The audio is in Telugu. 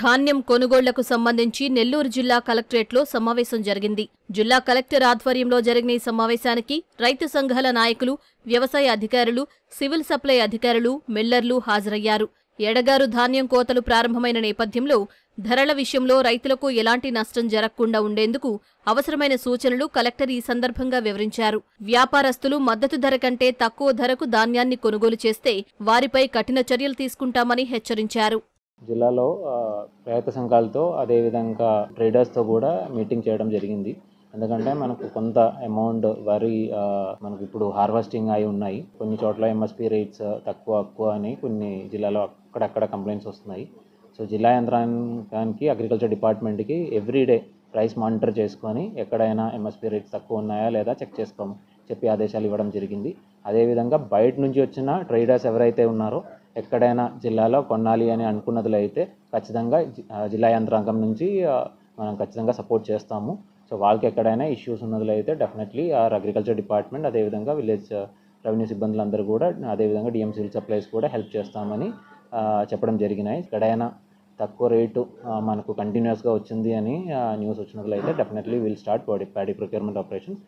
ధాన్యం కొనుగోళ్లకు సంబంధించి నెల్లూరు జిల్లా కలెక్టరేట్లో సమావేశం జరిగింది. జిల్లా కలెక్టర్ ఆధ్వర్యంలో జరిగిన ఈ సమావేశానికి రైతు సంఘాల నాయకులు, వ్యవసాయ అధికారులు, సివిల్ సప్లై అధికారులు, మిల్లర్లు హాజరయ్యారు. ఎడగారు ధాన్యం కోతలు ప్రారంభమైన నేపథ్యంలో ధరల విషయంలో రైతులకు ఎలాంటి నష్టం జరగకుండా ఉండేందుకు అవసరమైన సూచనలు కలెక్టర్ ఈ సందర్భంగా వివరించారు. వ్యాపారస్తులు మద్దతు ధర కంటే తక్కువ ధరకు ధాన్యాన్ని కొనుగోలు చేస్తే వారిపై కఠిన చర్యలు తీసుకుంటామని హెచ్చరించారు. జిల్లాలో రైతు సంఘాలతో అదేవిధంగా ట్రేడర్స్తో కూడా మీటింగ్ చేయడం జరిగింది. ఎందుకంటే మనకు కొంత అమౌంట్ వరి మనకు ఇప్పుడు హార్వెస్టింగ్ అయి ఉన్నాయి. కొన్ని చోట్ల ఎంఎస్పీ రేట్స్ తక్కువ అని కొన్ని జిల్లాలో అక్కడక్కడ కంప్లైంట్స్ వస్తున్నాయి. సో జిల్లా యంత్రాంగానికి అగ్రికల్చర్ డిపార్ట్మెంట్కి ఎవ్రీడే ప్రైస్ మానిటర్ చేసుకొని ఎక్కడైనా ఎంఎస్పీ రేట్స్ తక్కువ ఉన్నాయా లేదా చెక్ చెప్పి ఆదేశాలు ఇవ్వడం జరిగింది. అదేవిధంగా బయట నుంచి వచ్చిన ట్రేడర్స్ ఎవరైతే ఉన్నారో ఎక్కడైనా జిల్లాలో కొనాలి అని అనుకున్నది అయితే ఖచ్చితంగా జిల్లా యంత్రాంగం నుంచి మనం ఖచ్చితంగా సపోర్ట్ చేస్తాము. సో వాళ్ళకి ఎక్కడైనా ఇష్యూస్ ఉన్నది అయితే డెఫినెట్లీ అగ్రికల్చర్ డిపార్ట్మెంట్ అదేవిధంగా విలేజ్ రెవెన్యూ సిబ్బందులందరూ కూడా అదేవిధంగా డిఎం సివిల్ సప్లైస్ కూడా హెల్ప్ చేస్తామని చెప్పడం జరిగినాయి. ఎక్కడైనా తక్కువ రేటు మనకు కంటిన్యూస్గా వచ్చింది అని న్యూస్ వచ్చినట్లయితే definitely will start paddy procurement operations.